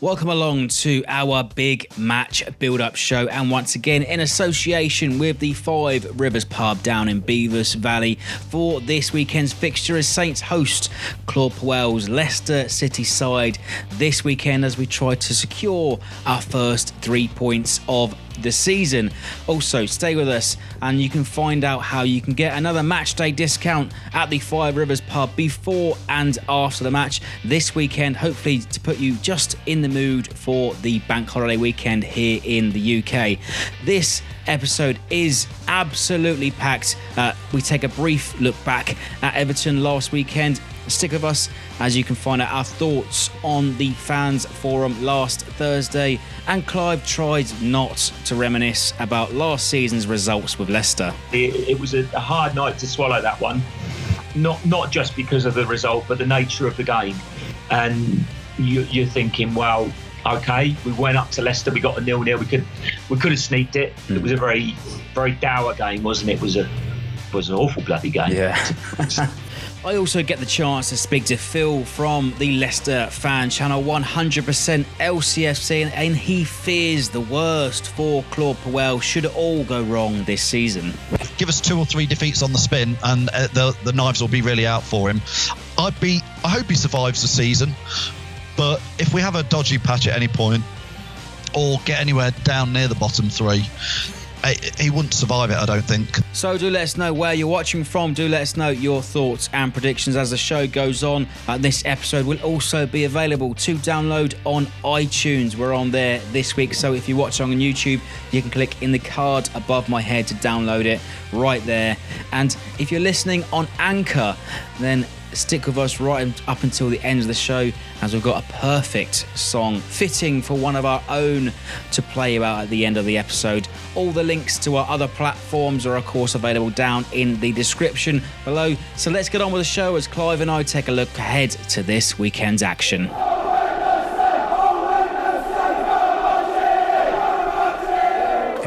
Welcome along to our big match build-up show, and once again in association with the Five Rivers pub down in Beavers Valley for this weekend's fixture as Saints host Claude Puel's Leicester City side this weekend as we try to secure our first 3 points of the season. Also, stay with us and you can find out how you can get another match day discount at the Five Rivers pub before and after the match this weekend, hopefully to put you just in the mood for the bank holiday weekend here in the UK. This episode is absolutely packed. We take a brief look back at Everton last weekend. Stick with us as you can find out our thoughts on the fans forum last Thursday, and Clive tried not to reminisce about last season's results with Leicester. It was a hard night to swallow, that one, not just because of the result but the nature of the game. And you're thinking, well, okay, we went up to Leicester, we got a 0-0, we could have sneaked it. It was a very, very dour game, wasn't it? It was an awful bloody game. Yeah. I also get the chance to speak to Phil from the Leicester Fan Channel, 100% LCFC, and he fears the worst for Claude Puel should it all go wrong this season. Give us 2 or 3 defeats on the spin and the knives will be really out for him. I hope he survives the season, but if we have a dodgy patch at any point or get anywhere down near the bottom 3, he wouldn't survive it, I don't think. So do let us know where you're watching from. Do let us know your thoughts and predictions as the show goes on. This episode will also be available to download on iTunes. We're on there this week, so if you're watching on YouTube, you can click in the card above my head to download it right there. And if you're listening on Anchor, then stick with us right up until the end of the show, as we've got a perfect song fitting for one of our own to play about at the end of the episode. All the links to our other platforms are of course available down in the description below. So let's get on with the show as Clive and I take a look ahead to this weekend's action.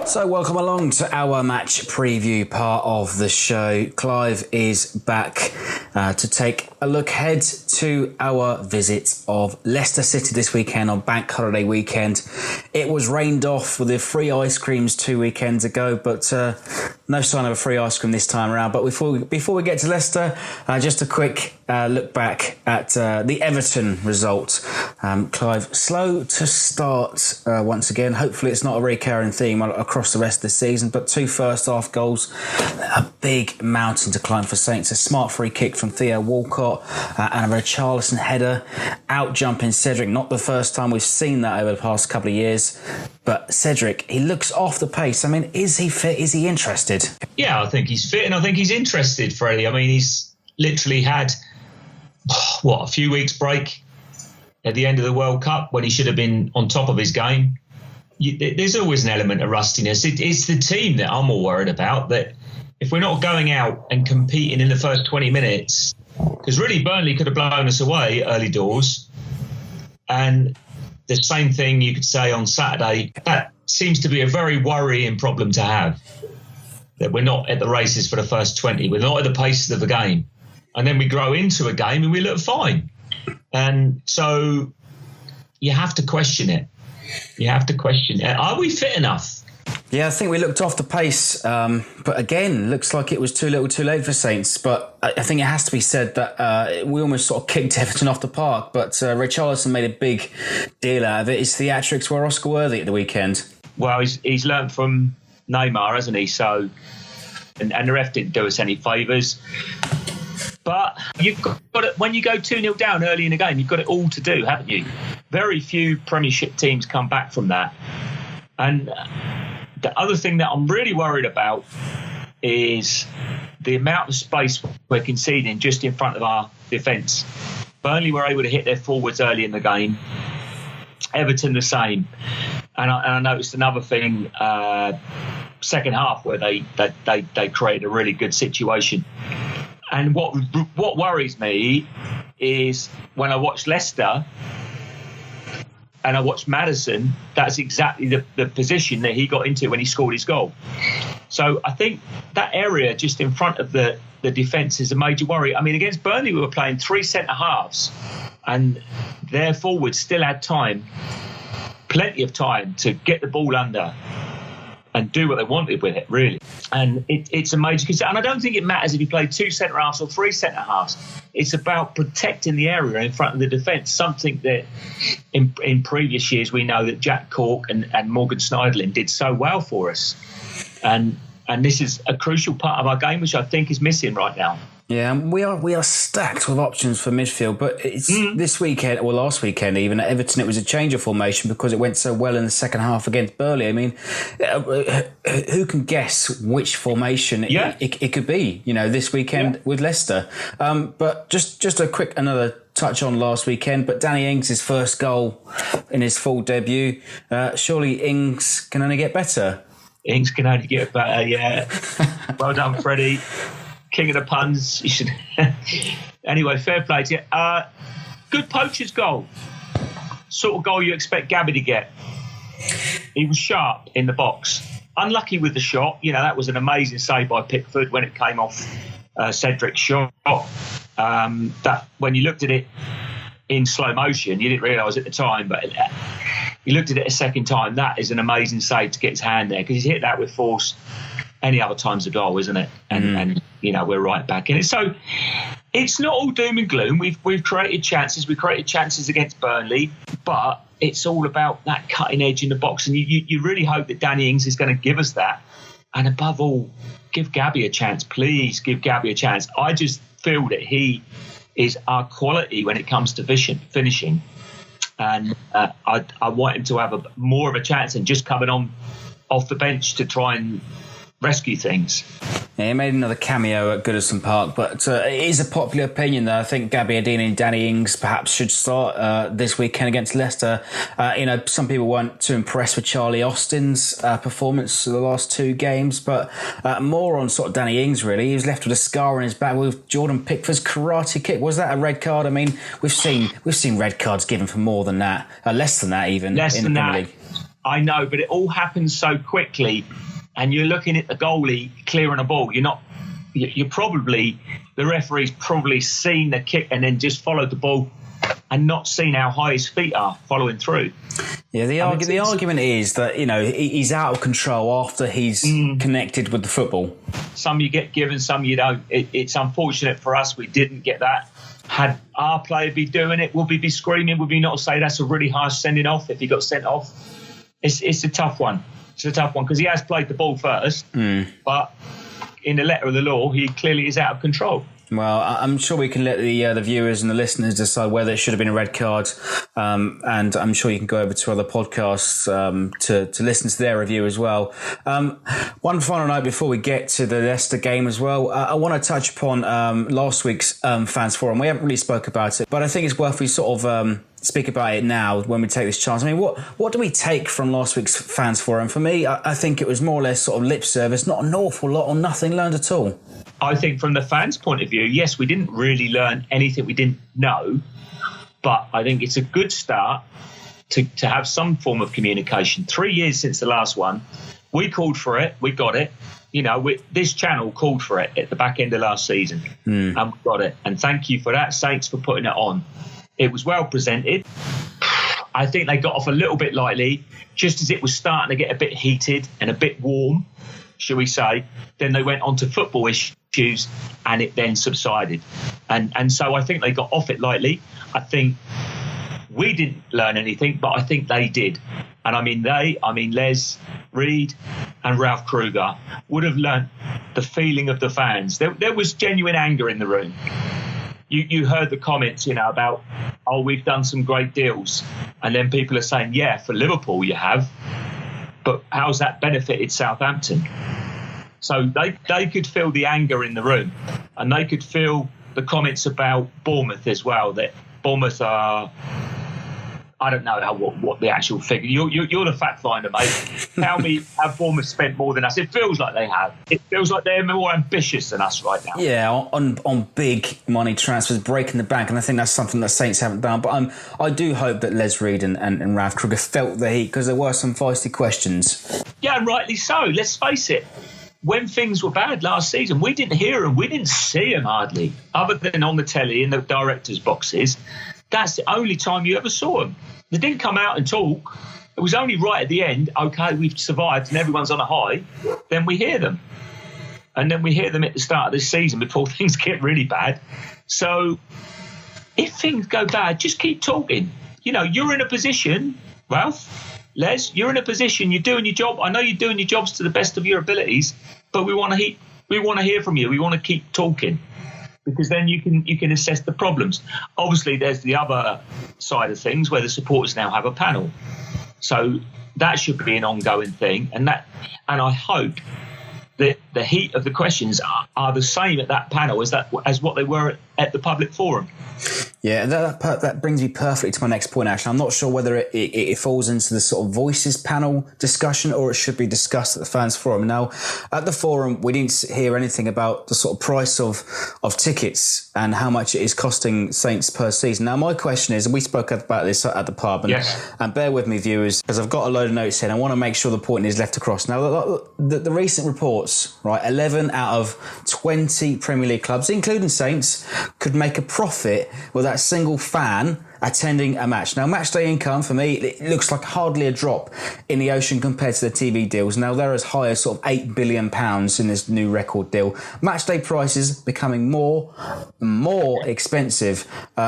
So welcome along to our match preview part of the show. Clive is back to take a look ahead to our visit of Leicester City this weekend on bank holiday weekend. It was rained off with the free ice creams 2 weekends ago, but no sign of a free ice cream this time around. But before we get to Leicester, just a quick look back at the Everton result. Clive, slow to start once again. Hopefully it's not a recurring theme across the rest of the season, but 2 first half goals, a big mountain to climb for Saints. A smart free kick from Theo Walcott and a Richarlison header, out jumping Cedric. Not the first time we've seen that over the past couple of years, but Cedric, he looks off the pace. I mean, is he fit? Is he interested? Yeah, I think he's fit and I think he's interested, Freddie. I mean, he's literally had a few weeks break at the end of the World Cup when he should have been on top of his game. There's always an element of rustiness. It's the team that I'm more worried about, that if we're not going out and competing in the first 20 minutes, because really Burnley could have blown us away early doors, and the same thing you could say on Saturday, that seems to be a very worrying problem to have, that we're not at the races for the first 20, we're not at the paces of the game, and then we grow into a game and we look fine. And so you have to question it. Are we fit enough? Yeah, I think we looked off the pace, but again, looks like it was too little too late for Saints. But I think it has to be said that we almost sort of kicked Everton off the park, but Richarlison made a big deal out of it. His theatrics were Oscar worthy at the weekend. Well, he's learned from Neymar, hasn't he? So, and the ref didn't do us any favours. But you've got it, when you go 2-0 down early in the game, you've got it all to do, haven't you? Very few Premiership teams come back from that. And the other thing that I'm really worried about is the amount of space we're conceding just in front of our defence. Burnley were able to hit their forwards early in the game. Everton the same. And I noticed another thing, second half, where they created a really good situation. And what worries me is when I watch Leicester and I watch Maddison, that's exactly the position that he got into when he scored his goal. So I think that area just in front of the defence is a major worry. I mean, against Burnley, we were playing 3 centre-halves and their forwards still had plenty of time to get the ball under and do what they wanted with it, really. And it's a major concern. And I don't think it matters if you play 2 centre-halves or 3 centre-halves. It's about protecting the area in front of the defence, something that in previous years we know that Jack Cork and Morgan Schneiderlin did so well for us. And this is a crucial part of our game, which I think is missing right now. Yeah, we are stacked with options for midfield, but it's this weekend, or last weekend even, at Everton, it was a change of formation because it went so well in the second half against Burnley. I mean, who can guess which formation it could be, this weekend with Leicester? But just another touch on last weekend, but Danny Ings' first goal in his full debut. Surely Ings can only get better. Ings can only get better, yeah. Well done, Freddie. King of the puns. You should. Anyway, fair play to you. Good poacher's goal. Sort of goal you expect Gabby to get. He was sharp in the box. Unlucky with the shot. That was an amazing save by Pickford when it came off Cedric's shot. That when you looked at it in slow motion, you didn't realise at the time, but you looked at it a second time. That is an amazing save to get his hand there, because he's hit that with force any other time's a goal, isn't it? And we're right back in it. So it's not all doom and gloom. We've created chances. We created chances against Burnley, but it's all about that cutting edge in the box. And you really hope that Danny Ings is going to give us that. And above all, give Gabby a chance. Please give Gabby a chance. I just feel that he is our quality when it comes to finishing. And I want him to have more of a chance than just coming on off the bench to try and rescue things. Yeah, he made another cameo at Goodison Park, but it is a popular opinion that I think Gabbiadini and Danny Ings perhaps should start this weekend against Leicester. Some people weren't too impressed with Charlie Austin's performance for the last 2 games, but more on sort of Danny Ings, really. He was left with a scar on his back with Jordan Pickford's karate kick. Was that a red card? I mean, we've seen red cards given for more than that, less than that even. Less in than the Premier that. League. I know, but it all happens so quickly. And you're looking at the goalie clearing a ball. The referee's probably seen the kick and then just followed the ball and not seen how high his feet are following through. Yeah, the argument is that, he's out of control after he's connected with the football. Some you get given, some you don't. It's unfortunate for us we didn't get that. Had our player be doing it, would we be screaming? Would we not say that's a really harsh sending off if he got sent off? It's a tough one. It's a tough one because he has played the ball first, but in the letter of the law, he clearly is out of control. Well, I'm sure we can let the viewers and the listeners decide whether it should have been a red card, and I'm sure you can go over to other podcasts to listen to their review as well. One final note before we get to the Leicester game as well. I want to touch upon last week's fans forum. We haven't really spoke about it, but I think it's worth we sort of speak about it now when we take this chance. I mean, what do we take from last week's fans forum? For me, I think it was more or less sort of lip service, not an awful lot or nothing learned at all. I think from the fans' point of view, yes, we didn't really learn anything we didn't know, but I think it's a good start to have some form of communication. 3 years since the last one, we called for it, we got it. This channel called for it at the back end of last season, and we got it. And thank you for that, Saints, for putting it on. It was well presented. I think they got off a little bit lightly, just as it was starting to get a bit heated and a bit warm, shall we say. Then they went on to football issues and it then subsided. And so I think they got off it lightly. I think we didn't learn anything, but I think they did. And I mean Les, Reed and Ralph Kruger would have learnt the feeling of the fans. There was genuine anger in the room. You heard the comments, about, we've done some great deals. And then people are saying, yeah, for Liverpool you have. But how's that benefited Southampton? So they could feel the anger in the room. And they could feel the comments about Bournemouth as well, that Bournemouth are... I don't know what the actual figure. You're the fact finder, mate. Tell me, have Bournemouth spent more than us? It feels like they have. It feels like they're more ambitious than us right now. Yeah, on big money transfers, breaking the bank, and I think that's something that Saints haven't done. But I do hope that Les Reed and Ralph Kruger felt the heat, because there were some feisty questions. Yeah, and rightly so. Let's face it. When things were bad last season, we didn't hear them. We didn't see them hardly, other than on the telly in the directors' boxes. that's the only time you ever saw them. They didn't come out and talk. It was only right at the end, okay, we've survived and everyone's on a high, then we hear them. And then we hear them at the start of this season before things get really bad. So if things go bad, just keep talking. You know, you're in a position, Ralph, Les, you're in a position, you're doing your job. I know you're doing your jobs to the best of your abilities, but we want to hear from you. We want to keep talking, because then you can assess the problems. Obviously, there's the other side of things where the supporters now have a panel. So that should be an ongoing thing. And I hope that the heat of the questions are the same at that panel as what they were at the public forum. Yeah, that brings me perfectly to my next point, actually. I'm not sure whether it falls into the sort of voices panel discussion or it should be discussed at the fans forum. Now, at the forum, we didn't hear anything about the sort of price of tickets and how much it is costing Saints per season. Now, my question is, and we spoke about this at the pub, and, yes. And bear with me, viewers, because I've got a load of notes here and I want to make sure the point is left across. Now, the recent reports, right, 11 out of 20 Premier League clubs, including Saints, could make a profit with that single fan attending a match. Now, match day income, for me, it looks like hardly a drop in the ocean compared to the TV deals. Now, they're as high as sort of £8 billion in this new record deal. Match day prices becoming more expensive.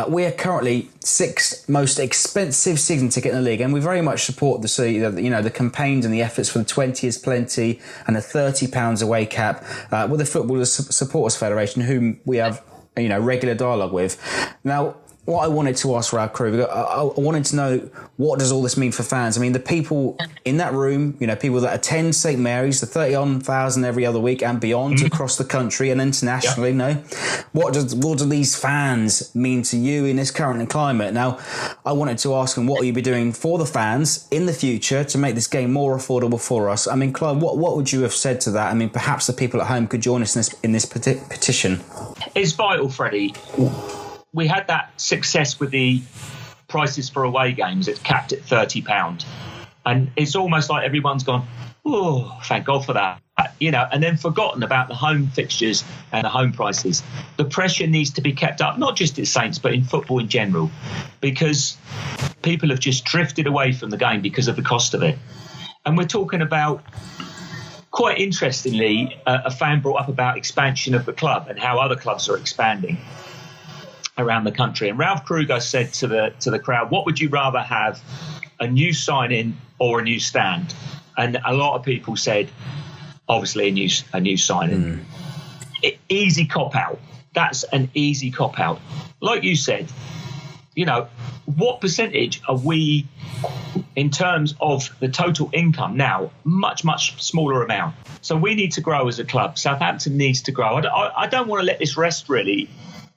We are currently 6th most expensive season ticket in the league, and we very much support the campaigns and the efforts for the 20 is plenty and the £30 away cap with the Football Supporters Federation, whom we have regular dialogue with. Now, what I wanted to ask for our crew, I wanted to know, what does all this mean for fans? I mean, the people in that room, people that attend St Mary's, the 31,000 every other week and beyond across the country and internationally, what do these fans mean to you in this current climate? Now, I wanted to ask them, what will you be doing for the fans in the future to make this game more affordable for us? I mean, Clive, what would you have said to that? I mean, perhaps the people at home could join us in this petition. It's vital, Freddie. We had that success with the prices for away games. It's capped at £30. And it's almost like everyone's gone, oh, thank God for that, and then forgotten about the home fixtures and the home prices. The pressure needs to be kept up, not just at Saints, but in football in general, because people have just drifted away from the game because of the cost of it. And we're talking about, quite interestingly, a fan brought up about expansion of the club and how other clubs are expanding around the country. And Ralph Kruger said to the crowd, what would you rather have, a new sign-in or a new stand? And a lot of people said, obviously, a new sign-in. Easy cop-out. That's an easy cop-out. Like you said, what percentage are we, in terms of the total income now, much, much smaller amount. So we need to grow as a club. Southampton needs to grow. I don't want to let this rest, really.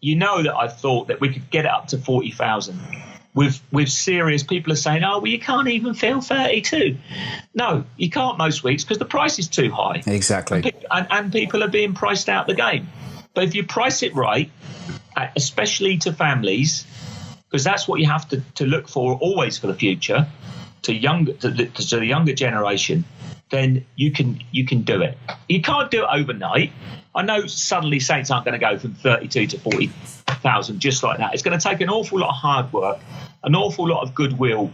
That I thought that we could get it up to 40,000 with serious people are saying, well, you can't even fill 32. No, you can't most weeks because the price is too high. Exactly. And people are being priced out the game. But if you price it right, especially to families, because that's what you have to look for always for the future, to the younger generation, then you can do it. You can't do it overnight. I know suddenly Saints aren't going to go from 32 to 40,000 just like that. It's going to take an awful lot of hard work, an awful lot of goodwill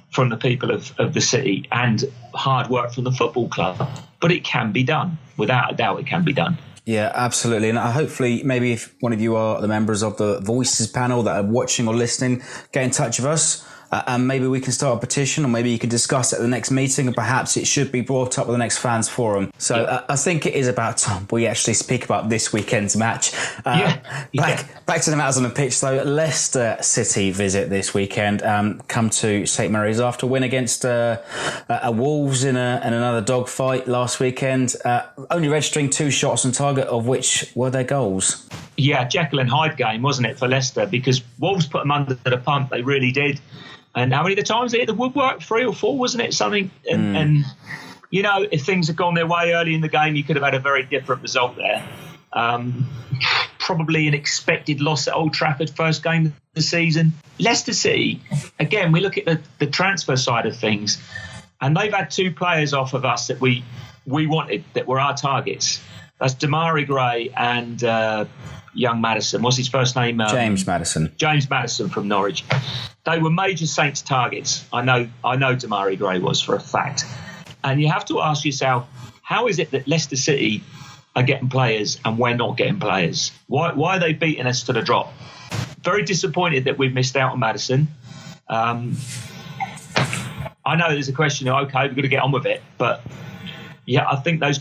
from the people of the city, and hard work from the football club. But it can be done. Without a doubt, it can be done. Yeah, absolutely. And hopefully, maybe if one of you are the members of the Voices panel that are watching or listening, get in touch with us. And maybe we can start a petition, or maybe you can discuss it at the next meeting, and perhaps it should be brought up at the next fans forum. So I think it is about time we actually speak about this weekend's match. Back to the matters on the pitch, though. Leicester City visit this weekend, come to St Mary's after a win against Wolves in another dogfight last weekend, only registering 2 shots on target, of which were their goals. Yeah, Jekyll and Hyde game, wasn't it, for Leicester? Because Wolves put them under the pump. They really did. And how many of the times they hit the woodwork? 3 or 4, wasn't it? Something. And if things had gone their way early in the game, you could have had a very different result there. Probably an expected loss at Old Trafford, first game of the season. Leicester City, again, we look at the transfer side of things, and they've had 2 players off of us that we wanted, that were our targets. That's Damari Gray and young Maddison. What's his first name? James Maddison. James Maddison from Norwich. They were major Saints targets. I know Damari Gray was for a fact. And you have to ask yourself, how is it that Leicester City are getting players and we're not getting players? Why are they beating us to the drop? Very disappointed that we've missed out on Maddison. I know there's a question of, okay, we've got to get on with it. But, yeah, I think that is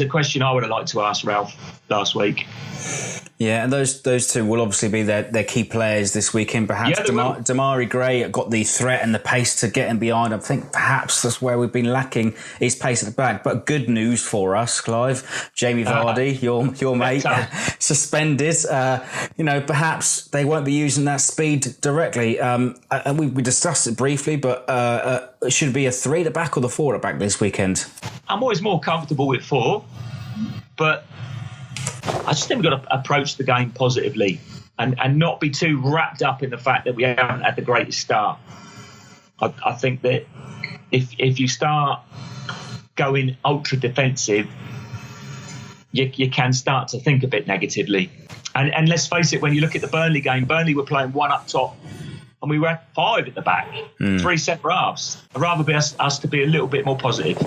a question I would have liked to ask Ralph last week. Yeah, and those two will obviously be their key players this weekend. Perhaps Damari Gray got the threat and the pace to get him behind. I think perhaps that's where we've been lacking is pace at the back. But good news for us, Clive. Jamie Vardy, your mate, suspended. Perhaps they won't be using that speed directly. And we discussed it briefly, but it should be a 3 at the back or the 4 at the back this weekend. I'm always more comfortable with 4, but I just think we've got to approach the game positively and not be too wrapped up in the fact that we haven't had the greatest start. I think that if you start going ultra defensive, you can start to think a bit negatively. And let's face it, when you look at the Burnley game, Burnley were playing 1 up top and we were 5 at the back, 3 centre halves. I'd rather be us to be a little bit more positive.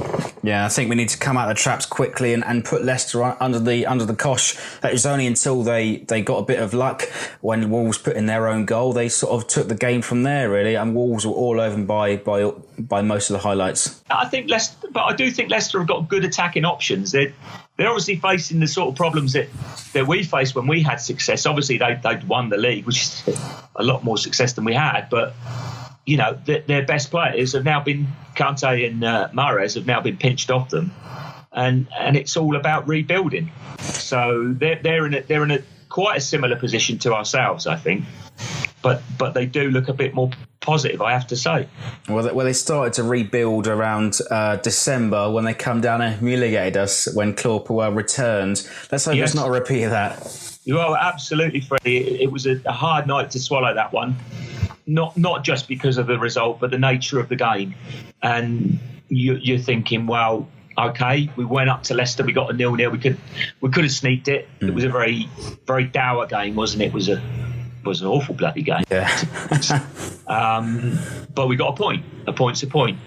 Yeah, I think we need to come out of the traps quickly and put Leicester under the cosh. It was only until they got a bit of luck when Wolves put in their own goal. They sort of took the game from there, really, and Wolves were all over them by most of the highlights. I do think Leicester have got good attacking options. They're obviously facing the sort of problems that we faced when we had success. Obviously, they'd won the league, which is a lot more success than we had, but their best players have now been, Kante and Mahrez have now been pinched off them, and it's all about rebuilding. So they're in a quite a similar position to ourselves, I think, but they do look a bit more positive, I have to say. Well, they started to rebuild around December when they come down and humiliated us when Klopp returned. Let's hope it's not a repeat of that. You are absolutely, Freddie. It was a hard night to swallow, that one. Not just because of the result, but the nature of the game. And you're thinking, well, okay, we went up to Leicester, we got a 0-0. We could have sneaked it. It was a very, very dour game, wasn't it? It was an awful bloody game. Yeah. But we got a point. A point's a point.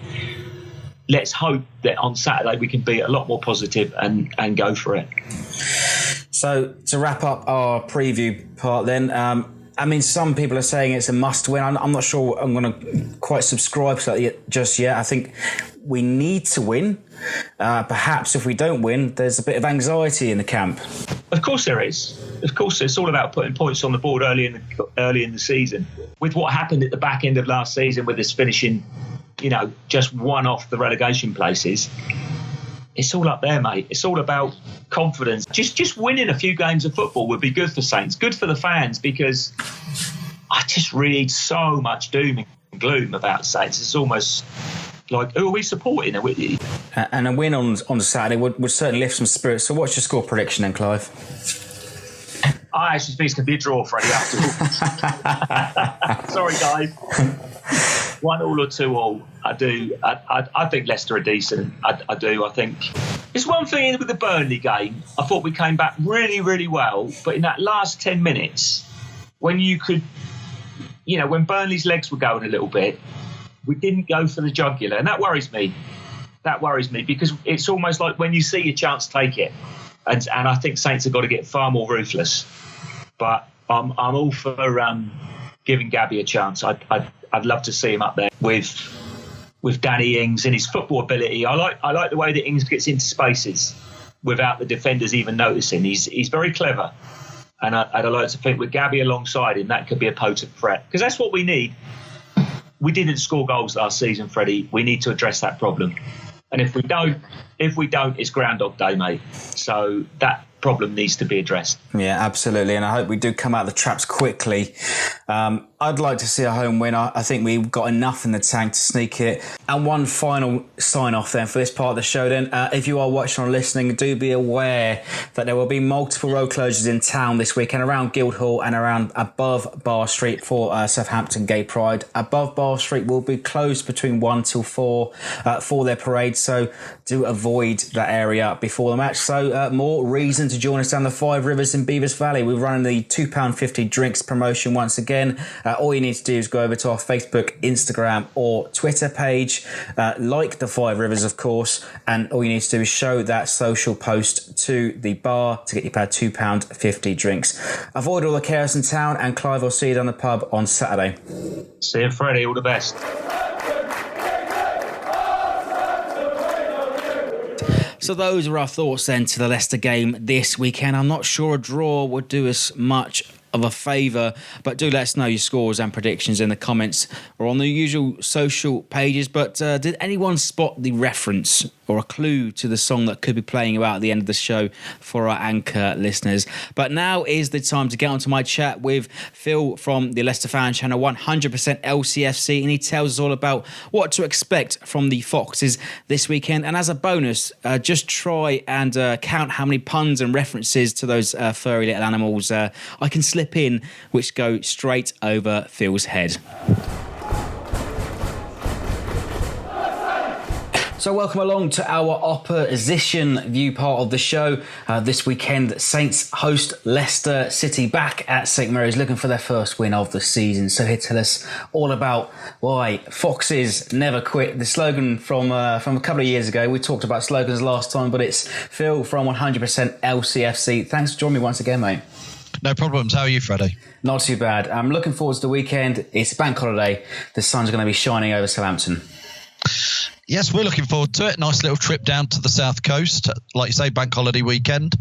Let's hope that on Saturday we can be a lot more positive and go for it. So to wrap up our preview part then, some people are saying it's a must-win. I'm not sure I'm going to quite subscribe to that just yet. I think we need to win. Perhaps if we don't win, there's a bit of anxiety in the camp. Of course there is. Of course, it's all about putting points on the board early in the season. With what happened at the back end of last season, with us finishing, just 1 off the relegation places, it's all up there, mate. It's all about confidence. Just winning a few games of football would be good for Saints, good for the fans, because I just read so much doom and gloom about Saints. It's almost like, who are we supporting? And a win on Saturday would certainly lift some spirits. So what's your score prediction then, Clive? I actually think it's going to be a draw, Freddie, after all. Sorry, guys. 1-1 or 2-2. I do. I think Leicester are decent. I do. I think it's one thing with the Burnley game. I thought we came back really, really well. But in that last 10 minutes, when you could, when Burnley's legs were going a little bit, we didn't go for the jugular. And that worries me. That worries me because it's almost like when you see a chance, take it. And I think Saints have got to get far more ruthless. But I'm all for giving Gabby a chance. I'd love to see him up there with Danny Ings and his football ability. I like the way that Ings gets into spaces without the defenders even noticing. He's very clever, and I'd like to think with Gabby alongside him, that could be a potent threat because that's what we need. We didn't score goals last season, Freddie. We need to address that problem, and if we don't, it's Groundhog Day, mate. So that problem needs to be addressed. Yeah, absolutely. And I hope we do come out of the traps quickly. I'd like to see a home win. I think we've got enough in the tank to sneak it. And one final sign off then for this part of the show then. If you are watching or listening, do be aware that there will be multiple road closures in town this weekend around Guildhall and around above Bar Street for Southampton Gay Pride. Above Bar Street will be closed between 1 till 4 for their parade. So do avoid avoid that area before the match. So more reason to join us down the Five Rivers in Beavers Valley. We're running the £2.50 drinks promotion once again. All you need to do is go over to our Facebook, Instagram or Twitter page, like the Five Rivers, of course, and all you need to do is show that social post to the bar to get you paid £2.50 drinks. Avoid all the chaos in town, and Clive will see you down the pub on Saturday. See you, Freddie. All the best. So those are our thoughts then to the Leicester game this weekend. I'm not sure a draw would do us much of a favour, but do let us know your scores and predictions in the comments or on the usual social pages. But did anyone spot the reference or a clue to the song that could be playing about at the end of the show for our anchor listeners? But now is the time to get onto my chat with Phil from the Leicester Fan Channel, 100% LCFC, and he tells us all about what to expect from the Foxes this weekend. And as a bonus, just try and count how many puns and references to those furry little animals I can slip in, which go straight over Phil's head. So welcome along to our opposition view part of the show. This weekend, Saints host Leicester City back at St Mary's, looking for their first win of the season. So here to tell us all about why Foxes never quit. The slogan from a couple of years ago. We talked about slogans last time, but it's Phil from 100% LCFC. Thanks for joining me once again, mate. No problems. How are you, Freddie? Not too bad. I'm looking forward to the weekend. It's a bank holiday. The sun's going to be shining over Southampton. Yes, we're looking forward to it. Nice little trip down to the south coast. Like you say, bank holiday weekend.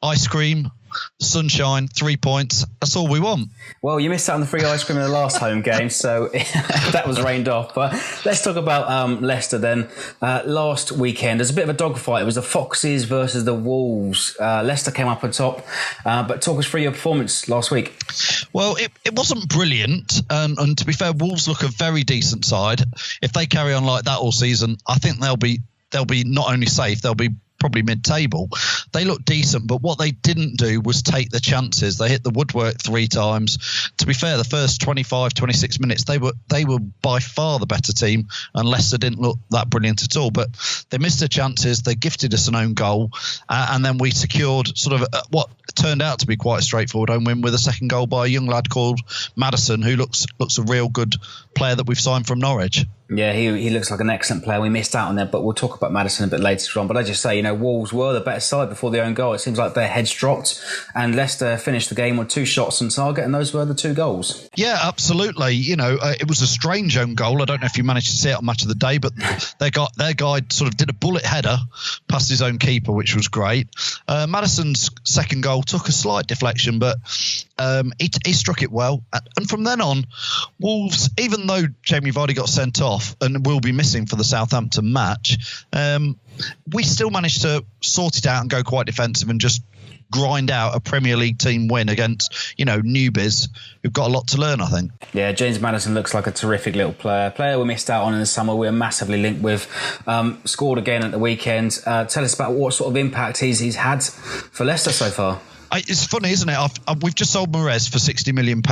Ice cream, sunshine, 3 points. That's all we want. Well, you missed out on the free ice cream in the last home game, so that was rained off. But let's talk about Leicester then. Last weekend, there's a bit of a dogfight. It was the Foxes versus the Wolves. Leicester came up on top. But talk us through your performance last week. Well, it wasn't brilliant. And to be fair, Wolves look a very decent side. If they carry on like that all season, I think they'll be not only safe, they'll be probably mid-table. They looked decent, but what they didn't do was take the chances. They hit the woodwork 3 times. To be fair, the first 25, 26 minutes, they were by far the better team, and Leicester didn't look that brilliant at all. But they missed their chances. They gifted us an own goal, and then we secured sort of what turned out to be quite a straightforward home win with a second goal by a young lad called Maddison, who looks a real good player that we've signed from Norwich. Yeah, he looks like an excellent player. We missed out on that, but we'll talk about Maddison a bit later on. But as you say, Wolves were the better side before the own goal. It seems like their heads dropped, and Leicester finished the game with 2 shots on target, and those were the 2 goals. Yeah, absolutely. It was a strange own goal. I don't know if you managed to see it on Match of the Day, but their guy sort of did a bullet header past his own keeper, which was great. Maddison's second goal took a slight deflection, but he struck it well. And from then on, Wolves, even though Jamie Vardy got sent off and will be missing for the Southampton match, we still managed to sort it out and go quite defensive and just grind out a Premier League team win against, newbies who've got a lot to learn, I think. Yeah, James Maddison looks like a terrific little player we missed out on in the summer. We were massively linked with. Scored again at the weekend. Tell us about what sort of impact he's had for Leicester so far. It's funny, isn't it? We've just sold Mahrez for £60 million.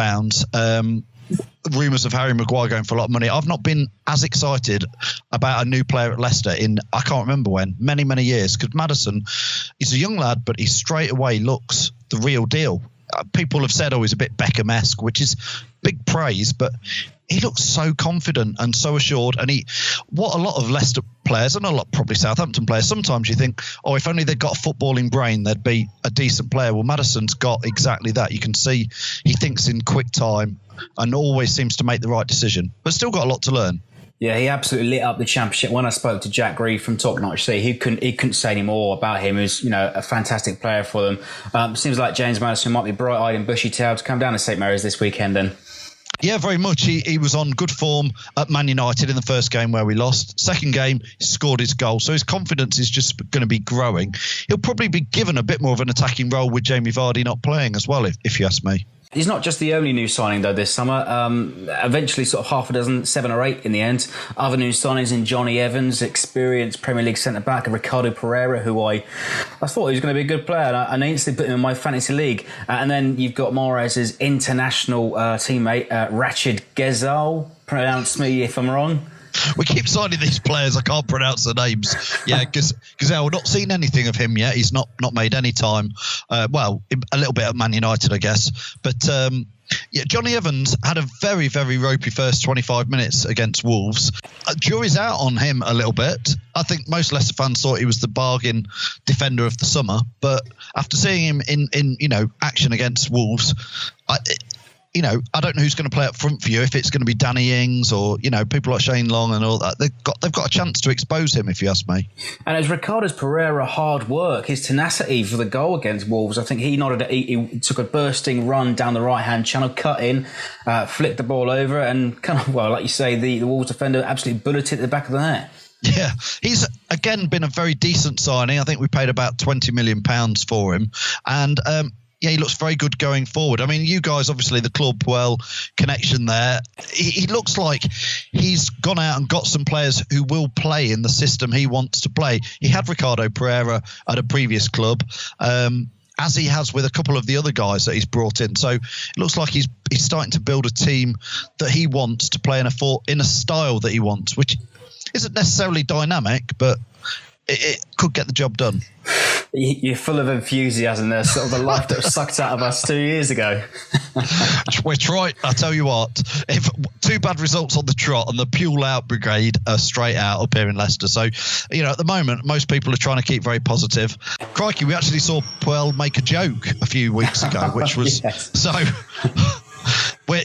Rumours of Harry Maguire going for a lot of money. I've not been as excited about a new player at Leicester in, I can't remember when, many, many years, because Maddison is a young lad, but he straight away looks the real deal. People have said, he's a bit Beckham-esque, which is big praise, but he looks so confident and so assured. And what a lot of Leicester players, and a lot probably Southampton players, sometimes you think, if only they'd got a footballing brain, they'd be a decent player. Well, Maddison's got exactly that. You can see he thinks in quick time and always seems to make the right decision, but still got a lot to learn. Yeah, he absolutely lit up the Championship. When I spoke to Jack Greaves from Top Notch City, he couldn't say any more about him. He was, a fantastic player for them. Seems like James Maddison might be bright-eyed and bushy-tailed to come down to St Mary's this weekend then. Yeah, very much. He was on good form at Man United in the first game where we lost. Second game, he scored his goal. So his confidence is just going to be growing. He'll probably be given a bit more of an attacking role with Jamie Vardy not playing as well, if you ask me. He's not just the only new signing, though, this summer. Eventually, sort of half a dozen, 7 or 8 in the end. Other new signings in Johnny Evans, experienced Premier League centre-back, and Ricardo Pereira, who I thought he was going to be a good player, and I instantly put him in my fantasy league. And then you've got Mahrez's international teammate, Rachid Ghezal. Pronounce me if I'm wrong. We keep signing these players. I can't pronounce the names. Yeah, because we've not seen anything of him yet. He's not made any time. Well, a little bit at Man United, I guess. But yeah, Johnny Evans had a very, very ropey first 25 minutes against Wolves. Jury's out on him a little bit. I think most Leicester fans thought he was the bargain defender of the summer. But after seeing him in action against Wolves, I don't know who's going to play up front for you, if it's going to be Danny Ings or, people like Shane Long and all that. They've got a chance to expose him, if you ask me. And as Ricardo Pereira hard work, his tenacity for the goal against Wolves, I think he took a bursting run down the right-hand channel, cut in, flicked the ball over and kind of, well, like you say, the Wolves defender absolutely bulleted at the back of the net. Yeah, he's again been a very decent signing. I think we paid about £20 million for him. And, yeah, he looks very good going forward. I mean, you guys, obviously, the club, connection there. He looks like he's gone out and got some players who will play in the system he wants to play. He had Ricardo Pereira at a previous club, as he has with a couple of the other guys that he's brought in. So it looks like he's starting to build a team that he wants to play in a style that he wants, which isn't necessarily dynamic, but it could get the job done. You're full of enthusiasm there, sort of the life that was sucked out of us 2 years ago. We're trying. I tell you what, if 2 bad results on the trot and the Puel out brigade are straight out up here in Leicester. So, at the moment, most people are trying to keep very positive. Crikey, we actually saw Puel make a joke a few weeks ago, which was so. Where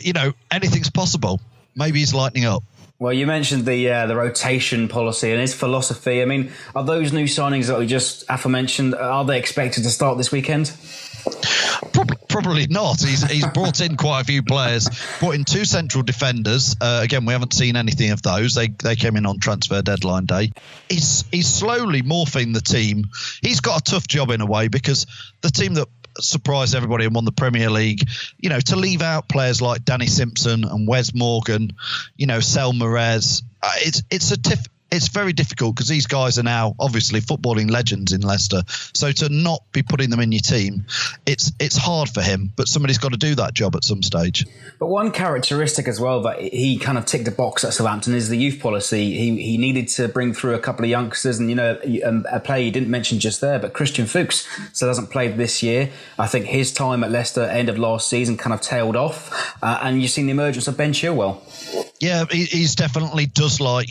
anything's possible. Maybe he's lightening up. Well, you mentioned the rotation policy and his philosophy. I mean, are those new signings that we just aforementioned, are they expected to start this weekend? Probably not. He's brought in quite a few players. Brought in 2 central defenders. Again, we haven't seen anything of those. They came in on transfer deadline day. He's slowly morphing the team. He's got a tough job in a way, because the team that surprised everybody and won the Premier League, to leave out players like Danny Simpson and Wes Morgan, Sel Morez, it's very difficult, because these guys are now obviously footballing legends in Leicester. So to not be putting them in your team, it's hard for him, but somebody's got to do that job at some stage. But one characteristic as well that he kind of ticked a box at Southampton is the youth policy. He needed to bring through a couple of youngsters, and a player you didn't mention just there, but Christian Fuchs still hasn't played this year. I think his time at Leicester end of last season kind of tailed off, and you've seen the emergence of Ben Chilwell. Yeah, he's definitely does like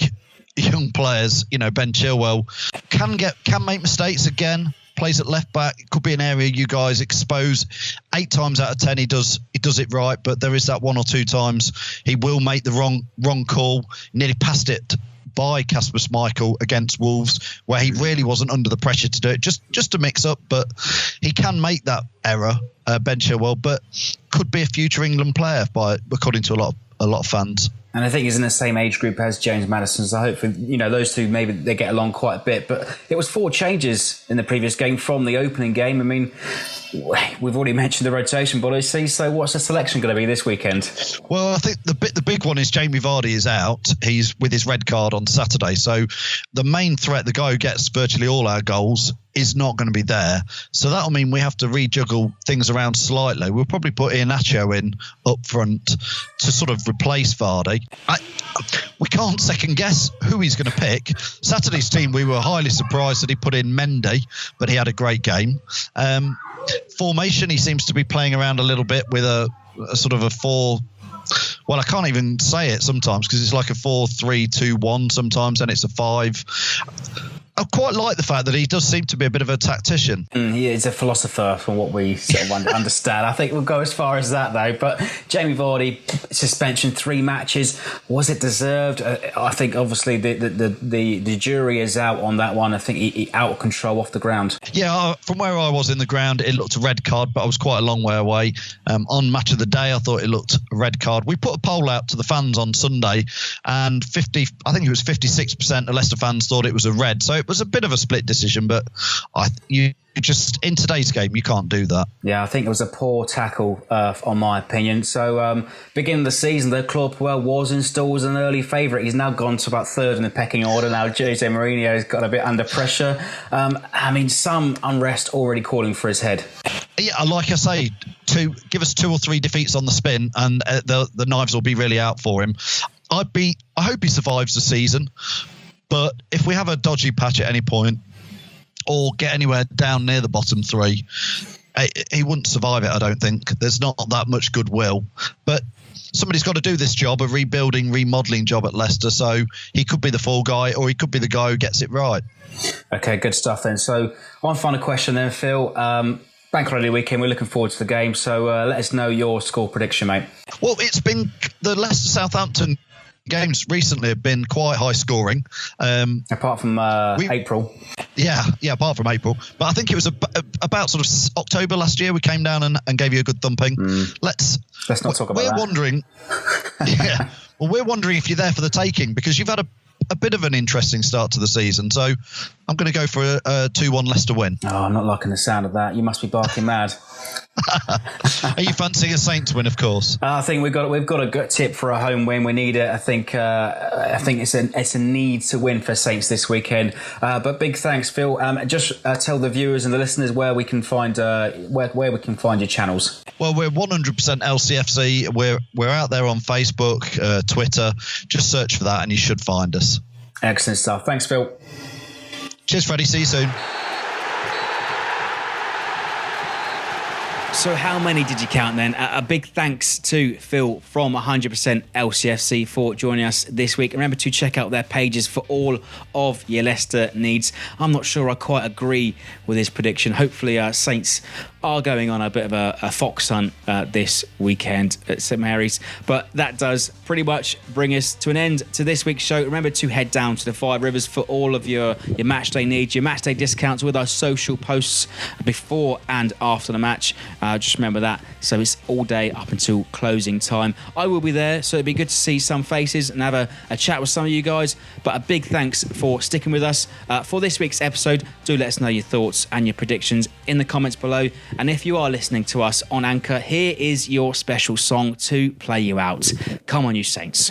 young players. Ben Chilwell can make mistakes again. Plays at left back. It could be an area you guys expose. 8 times out of 10 he does it right, but there is that 1 or 2 times he will make the wrong call. Nearly passed it by Kasper Schmeichel against Wolves, where he really wasn't under the pressure to do it, just to mix up. But he can make that error, Ben Chilwell, but could be a future England player according to a lot of fans. And I think he's in the same age group as James Maddison, so hopefully, those two, maybe they get along quite a bit. But it was 4 changes in the previous game from the opening game. I mean, we've already mentioned the rotation policy, so what's the selection going to be this weekend? Well, I think the big one is Jamie Vardy is out. He's with his red card on Saturday. So the main threat, the guy who gets virtually all our goals, is not going to be there. So that'll mean we have to rejuggle things around slightly. We'll probably put Iheanacho in up front to sort of replace Vardy. We can't second guess who he's going to pick. Saturday's team, we were highly surprised that he put in Mendy, but he had a great game. Formation, he seems to be playing around a little bit with a sort of a 4. Well, I can't even say it sometimes, because it's like a 4-3-2-1 sometimes, and it's a 5. I quite like the fact that he does seem to be a bit of a tactician. He is a philosopher, from what we sort of understand. I think we'll go as far as that, though. But Jamie Vardy, suspension 3 matches. Was it deserved? I think, obviously, the jury is out on that one. I think he out of control off the ground. Yeah, from where I was in the ground, it looked a red card, but I was quite a long way away. On Match of the Day, I thought it looked a red card. We put a poll out to the fans on Sunday, and I think it was 56% of Leicester fans thought it was a red. So it was a bit of a split decision, but you just, in today's game, you can't do that. Yeah, I think it was a poor tackle, on my opinion. So, beginning of the season, the club was installed as an early favourite. He's now gone to about 3rd in the pecking order. Now, Jose Mourinho has got a bit under pressure. Some unrest already calling for his head. Yeah, like I say, give us 2 or 3 defeats on the spin, and the knives will be really out for him. I hope he survives the season. But if we have a dodgy patch at any point or get anywhere down near the bottom three, he wouldn't survive it, I don't think. There's not that much goodwill. But somebody's got to do this job, a rebuilding, remodelling job at Leicester. So he could be the fall guy, or he could be the guy who gets it right. Okay, good stuff then. So one final question then, Phil. Bank holiday weekend, we're looking forward to the game. So let us know your score prediction, mate. Well, it's been the Leicester-Southampton games recently have been quite high scoring. Apart from April. Yeah, apart from April. But I think it was about sort of October last year we came down and gave you a good thumping. Let's not talk about that. We're wondering... yeah. Well, we're wondering if you're there for the taking, because you've had a bit of an interesting start to the season. So I'm going to go for a 2-1 Leicester win. Oh, I'm not liking the sound of that. You must be barking mad. Are you fancying a Saints win, of course? I think we've got a good tip for a home win. We need it. I think it's a need to win for Saints this weekend. But big thanks, Phil. Just tell the viewers and the listeners where we can find where we can find your channels. Well, we're 100% LCFC. We're out there on Facebook, Twitter. Just search for that and you should find us. Excellent stuff. Thanks, Phil. Cheers, Freddie. See you soon. So how many did you count then? A big thanks to Phil from 100% LCFC for joining us this week. Remember to check out their pages for all of your Leicester needs. I'm not sure I quite agree with his prediction. Hopefully Saints are going on a bit of a fox hunt this weekend at St Mary's. But that does pretty much bring us to an end to this week's show. Remember to head down to the Five Rivers for all of your match day needs, your match day discounts with our social posts before and after the match. Just remember that. So it's all day up until closing time. I will be there, so it'd be good to see some faces and have a chat with some of you guys. But a big thanks for sticking with us for this week's episode. Do let us know your thoughts and your predictions in the comments below. And if you are listening to us on Anchor, here is your special song to play you out. Come on, you Saints.